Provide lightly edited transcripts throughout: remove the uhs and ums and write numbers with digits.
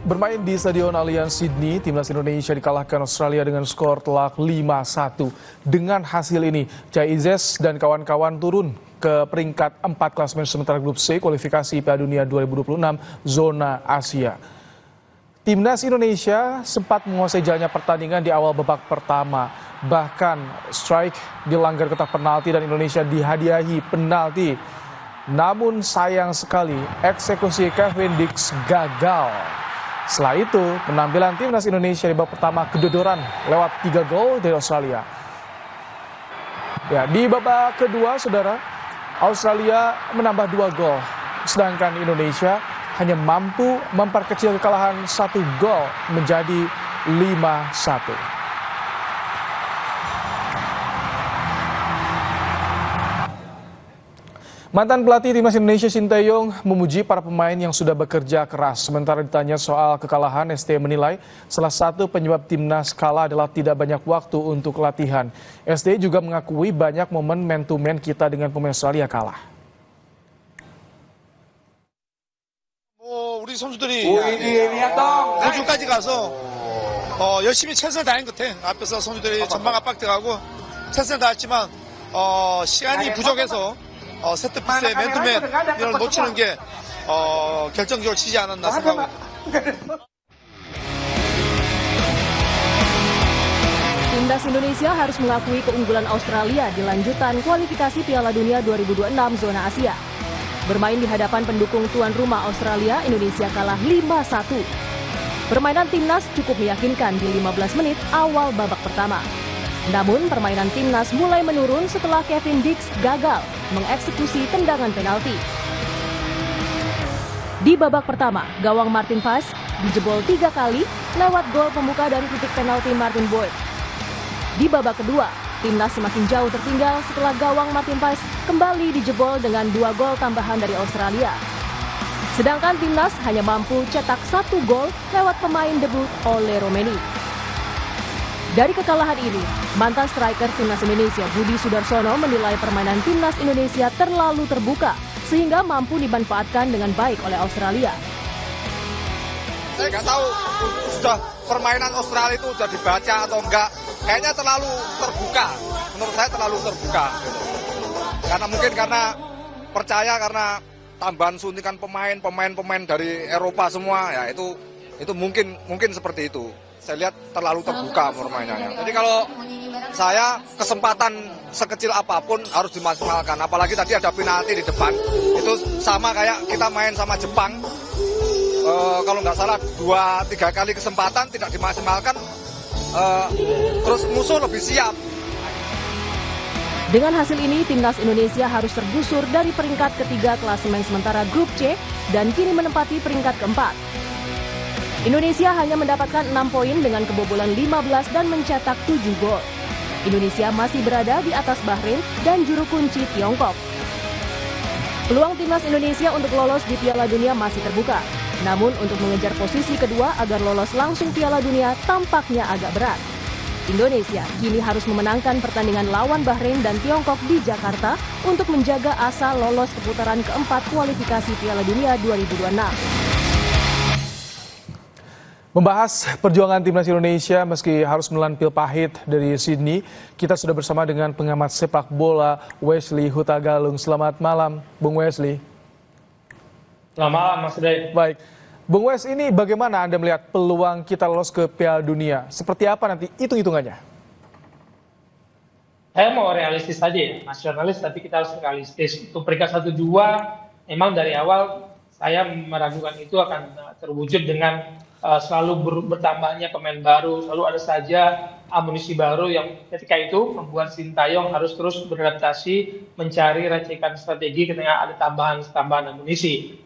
Bermain di Stadion Allianz Sydney, timnas Indonesia dikalahkan Australia dengan skor telak 5-1. Dengan hasil ini, Chai Izzez dan kawan-kawan turun ke peringkat 4 klasemen sementara grup C kualifikasi Piala Dunia 2026 zona Asia. Timnas Indonesia sempat menguasai jalannya pertandingan di awal babak pertama. Bahkan strike dilanggar kotak penalti dan Indonesia dihadiahi penalti. Namun sayang sekali eksekusi Kevin Dix gagal. Setelah itu, penampilan timnas Indonesia di babak pertama kedodoran lewat 3 gol dari Australia. Ya, di babak kedua, saudara, Australia menambah 2 gol, sedangkan Indonesia hanya mampu memperkecil kekalahan 1 gol menjadi 5-1. Mantan pelatih timnas Indonesia Sinteyong memuji para pemain yang sudah bekerja keras. Sementara ditanya soal kekalahan, ST menilai salah satu penyebab timnas kalah adalah tidak banyak waktu untuk latihan. ST juga mengakui banyak momen man-to-man kita dengan pemain Australia kalah. 우리 선수들이 호주까지 가서 열심히 최선을 다한 것 같아. 앞에서 선수들이 전방 압박 들어가고 최선을 다했지만 시간이 부족해서 세트피스의 맨투맨 이걸 놓치는 게 결정적으로 치지 않았나 생각합니다. Timnas Indonesia harus mengakui keunggulan Australia di lanjutan kualifikasi Piala Dunia 2026 zona Asia. Bermain di hadapan pendukung tuan rumah Australia, Indonesia kalah 5-1. Permainan timnas cukup meyakinkan di 15 menit awal babak pertama. Namun permainan timnas mulai menurun setelah Kevin Dix gagal mengeksekusi tendangan penalti. Di babak pertama, gawang Martin Paes dijebol 3 kali lewat gol pembuka dari titik penalti Martin Boyd. Di babak kedua, timnas semakin jauh tertinggal setelah gawang Martin Paes kembali dijebol dengan 2 gol tambahan dari Australia. Sedangkan timnas hanya mampu cetak 1 gol lewat pemain debut Ole Romeni. Dari kekalahan ini, mantan striker timnas Indonesia Budi Sudarsono menilai permainan timnas Indonesia terlalu terbuka sehingga mampu dimanfaatkan dengan baik oleh Australia. Saya nggak tahu sudah permainan Australia itu sudah dibaca atau enggak. Kayaknya terlalu terbuka. Menurut saya terlalu terbuka. Gitu. Karena percaya karena tambahan suntikan pemain dari Eropa semua ya itu mungkin seperti itu. Saya lihat terlalu terbuka permainannya. Jadi kalau saya kesempatan sekecil apapun harus dimaksimalkan. Apalagi tadi ada penalti di depan. Itu sama kayak kita main sama Jepang. Kalau nggak salah 2-3 kali kesempatan tidak dimaksimalkan. Terus musuh lebih siap. Dengan hasil ini, timnas Indonesia harus tergusur dari peringkat ketiga klasemen sementara grup C dan kini menempati peringkat keempat. Indonesia hanya mendapatkan 6 poin dengan kebobolan 15 dan mencetak 7 gol. Indonesia masih berada di atas Bahrain dan juru kunci Tiongkok. Peluang timnas Indonesia untuk lolos di Piala Dunia masih terbuka. Namun untuk mengejar posisi kedua agar lolos langsung Piala Dunia tampaknya agak berat. Indonesia kini harus memenangkan pertandingan lawan Bahrain dan Tiongkok di Jakarta untuk menjaga asa lolos ke putaran keempat kualifikasi Piala Dunia 2026. Membahas perjuangan timnas Indonesia meski harus menelan pil pahit dari Sydney, kita sudah bersama dengan pengamat sepak bola Wesley Hutagalung. Selamat malam, Bung Wesley. Selamat malam, Mas Day. Baik, Bung Wes, ini bagaimana Anda melihat peluang kita lolos ke Piala Dunia? Seperti apa nanti hitung-hitungannya? Saya mau realistis saja ya, nasionalis tapi kita harus realistis. Untuk peringkat 1-2, memang dari awal saya meragukan itu akan terwujud dengan selalu bertambahnya pemain baru, selalu ada saja amunisi baru yang ketika itu membuat Sintayong harus terus beradaptasi, mencari racikan strategi ketika ada tambahan amunisi.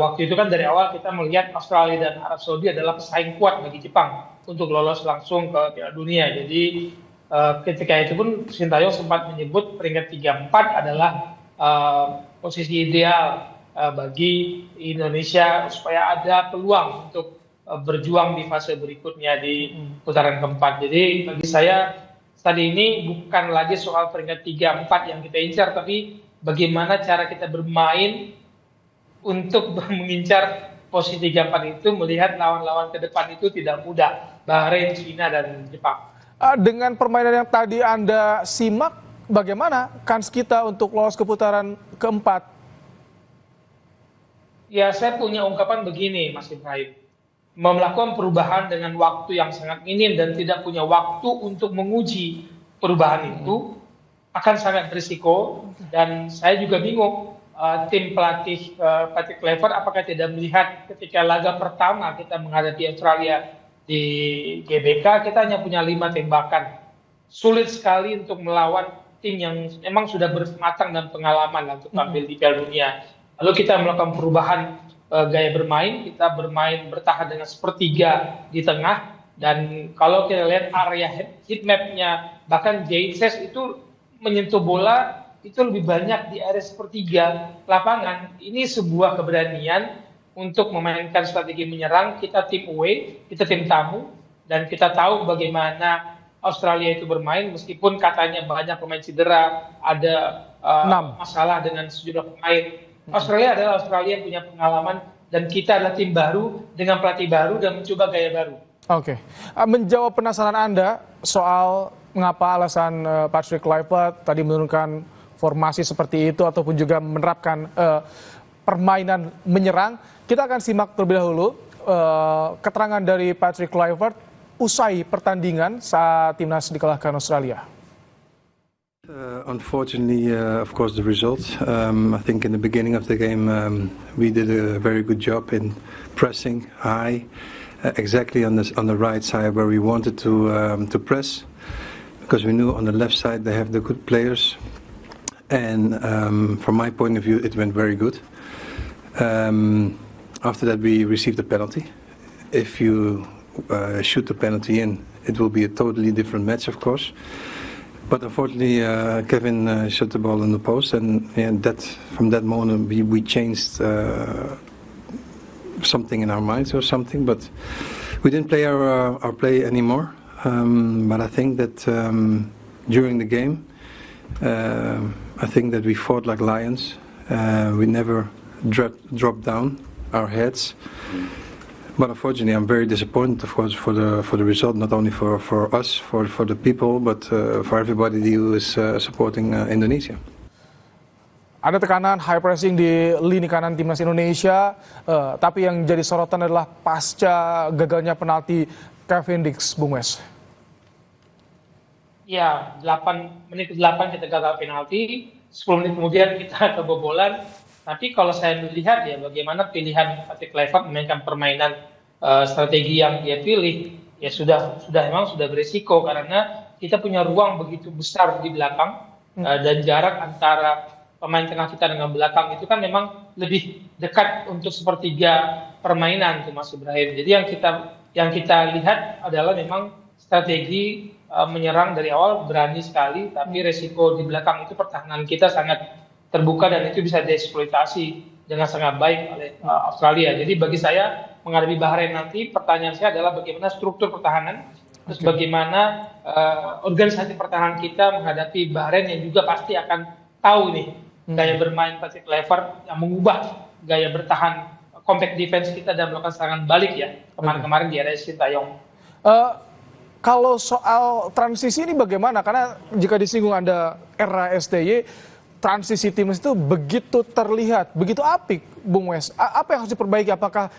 Waktu itu kan dari awal kita melihat Australia dan Arab Saudi adalah pesaing kuat bagi Jepang untuk lolos langsung ke Piala Dunia. Jadi ketika itu pun Sintayong sempat menyebut peringkat 3-4 adalah posisi ideal bagi Indonesia supaya ada peluang untuk berjuang di fase berikutnya di putaran keempat. Jadi bagi saya tadi ini bukan lagi soal peringkat 3-4 yang kita incar, tapi bagaimana cara kita bermain untuk mengincar posisi 3-4 itu melihat lawan-lawan ke depan itu tidak mudah, Bahrain, China, dan Jepang. Dengan permainan yang tadi Anda simak, bagaimana kans kita untuk lolos ke putaran keempat? Ya, saya punya ungkapan begini, Mas Ibrahim. Melakukan perubahan dengan waktu yang sangat minim dan tidak punya waktu untuk menguji perubahan itu akan sangat berisiko. Dan saya juga bingung, tim pelatih Patrick Kluivert apakah tidak melihat ketika laga pertama kita menghadapi Australia di GBK, kita hanya punya 5 tembakan. Sulit sekali untuk melawan tim yang memang sudah bermatang dan pengalaman untuk tampil di Piala Dunia. Lalu kita melakukan perubahan gaya bermain, kita bermain bertahan dengan sepertiga di tengah, dan kalau kita lihat area heat map-nya, bahkan JSS itu menyentuh bola itu lebih banyak di area sepertiga lapangan. Ini sebuah keberanian untuk memainkan strategi menyerang. Kita tim away, kita tim tamu, dan kita tahu bagaimana Australia itu bermain, meskipun katanya banyak pemain cedera, ada masalah dengan sejumlah pemain. Australia adalah Australia yang punya pengalaman, dan kita adalah tim baru dengan pelatih baru dan mencoba gaya baru. Oke. Menjawab penasaran Anda soal mengapa alasan Patrick Kluivert tadi menurunkan formasi seperti itu ataupun juga menerapkan permainan menyerang, kita akan simak terlebih dahulu keterangan dari Patrick Kluivert usai pertandingan saat timnas dikalahkan Australia. Unfortunately, of course, the results. I think in the beginning of the game, we did a very good job in pressing high, exactly on the right side where we wanted to press, because we knew on the left side they have the good players, and from my point of view, it went very good. After that, we received a penalty. If you shoot the penalty in, it will be a totally different match, of course. But unfortunately, Kevin shot the ball in the post, and from that moment we changed something in our minds or something. But we didn't play our play anymore. But I think that during the game, I think that we fought like lions. We never dropped down our heads. But unfortunately, I'm very disappointed, of course, for the result. Not only for us, for the people, but for everybody who is supporting Indonesia. Ada tekanan high pressing di lini kanan timnas Indonesia, tapi yang jadi sorotan adalah pasca gagalnya penalti Kevin Dix, Bung Wes. Ya, menit ke-8 kita gagal penalti, 10 menit kemudian kita kebobolan. Tapi kalau saya melihat ya bagaimana pilihan Patrick Kluivert memainkan permainan strategi yang dia pilih, ya sudah berisiko karena kita punya ruang begitu besar di belakang, dan jarak antara pemain tengah kita dengan belakang itu kan memang lebih dekat untuk sepertiga permainan tuh Mas Ibrahim. Jadi yang kita lihat adalah memang strategi menyerang dari awal berani sekali, tapi resiko di belakang itu pertahanan kita sangat terbuka dan itu bisa dieksploitasi dengan sangat baik oleh Australia. Jadi bagi saya menghadapi Bahrain nanti, pertanyaan saya adalah bagaimana struktur pertahanan, terus bagaimana organisasi pertahanan kita menghadapi Bahrain yang juga pasti akan tahu nih gaya bermain Patrick Kluivert yang mengubah gaya bertahan compact defense kita dan melakukan serangan balik ya kemarin di area Sintayong. Kalau soal transisi ini bagaimana? Karena jika disinggung Anda era STY, transisi timnas itu begitu terlihat, begitu apik, Bung Wes. Apa yang harus diperbaiki? Apakah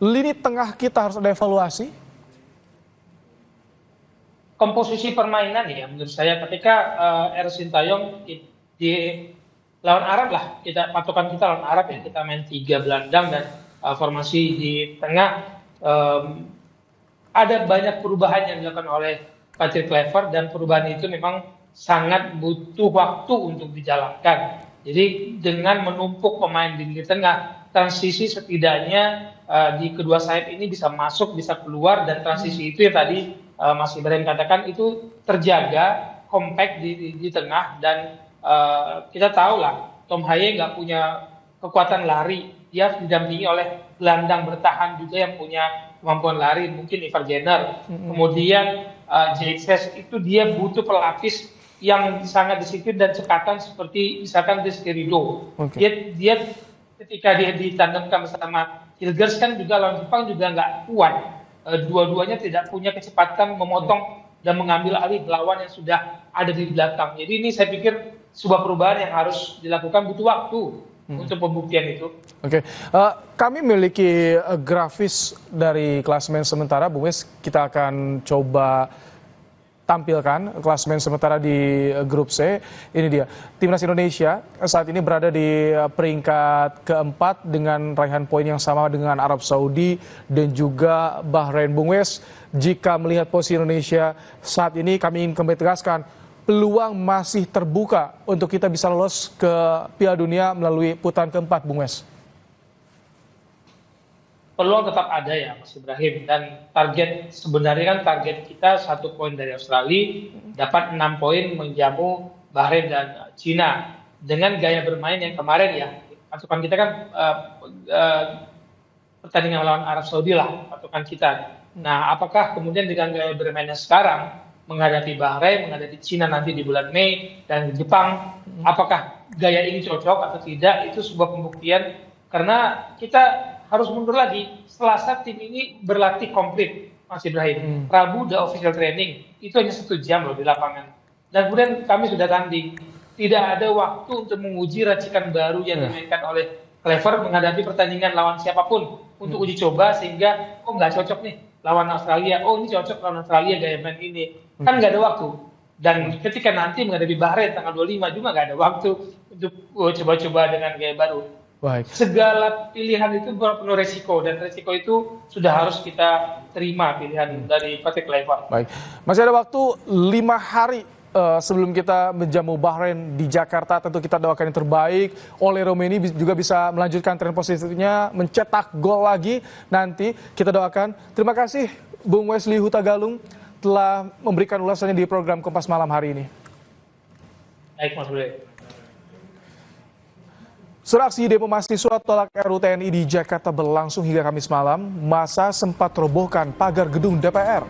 lini tengah kita harus ada evaluasi? Komposisi permainan ya, menurut saya ketika era Sintayong di lawan Arab lah, patokan kita lawan Arab ya, kita main 3 gelandang dan formasi di tengah. Ada banyak perubahan yang dilakukan oleh Patrick Kluivert dan perubahan itu memang sangat butuh waktu untuk dijalankan. Jadi dengan menumpuk pemain di lini tengah, transisi setidaknya di kedua sayap ini bisa masuk, bisa keluar, dan transisi itu yang tadi Mas Ibrahim katakan itu terjaga, compact di tengah, dan kita tahu lah Tom Haye nggak punya kekuatan lari, dia didampingi oleh gelandang bertahan juga yang punya kemampuan lari, mungkin Ivar Jenner. Kemudian JXS itu dia butuh pelapis yang sangat disiplin dan cekatan seperti misalkan Rizky Ridho. Dia ketika dia ditandemkan bersama Hilgers kan juga lawan Jepang juga nggak kuat. Dua-duanya tidak punya kecepatan memotong dan mengambil alih lawan yang sudah ada di belakang. Jadi ini saya pikir sebuah perubahan yang harus dilakukan, butuh waktu untuk pembuktian itu. Oke, kami memiliki grafis dari klasemen sementara, Bung Wes. Kita akan coba tampilkan klasemen sementara di grup C. Ini dia, Timnas Indonesia saat ini berada di peringkat keempat dengan raihan poin yang sama dengan Arab Saudi dan juga Bahrain. Bung Wes, jika melihat posisi Indonesia saat ini, kami ingin kembali tegaskan, peluang masih terbuka untuk kita bisa lolos ke Piala Dunia melalui putaran keempat, Bung Wes. Peluang tetap ada ya Mas Ibrahim, dan sebenarnya kan target kita 1 poin dari Australia, dapat 6 poin menjamu Bahrain dan Cina. Dengan gaya bermain yang kemarin ya, pasukan kita kan pertandingan melawan Arab Saudi lah pasukan kita. Nah, apakah kemudian dengan gaya bermainnya sekarang menghadapi Bahrain, menghadapi Cina nanti di bulan Mei dan Jepang, apakah gaya ini cocok atau tidak, itu sebuah pembuktian karena kita harus mundur lagi. Selasa tim ini berlatih komplit, Mas Ibrahim. Rabu udah official training, itu hanya 1 jam loh di lapangan. Dan kemudian kami sudah tanding. Tidak ada waktu untuk menguji racikan baru yang dimainkan oleh Clever menghadapi pertandingan lawan siapapun untuk uji coba, sehingga nggak cocok nih lawan Australia, ini cocok lawan Australia gaya main ini. Kan nggak ada waktu. Dan ketika nanti menghadapi Bahrain tanggal 25 juga nggak ada waktu untuk coba-coba dengan gaya baru. Baik. Segala pilihan itu penuh resiko, dan resiko itu sudah harus kita terima pilihan dari Patrick Kluivert. Baik, masih ada waktu 5 hari sebelum kita menjamu Bahrain di Jakarta. Tentu kita doakan yang terbaik. Ole Romeni juga bisa melanjutkan tren positifnya, mencetak gol lagi nanti. Kita doakan. Terima kasih Bung Wesley Huta Galung telah memberikan ulasannya di program Kompas Malam hari ini. Baik, Mas Budi. Aksi demo mahasiswa tolak RUU TNI di Jakarta berlangsung hingga Kamis malam. Massa sempat robohkan pagar gedung DPR.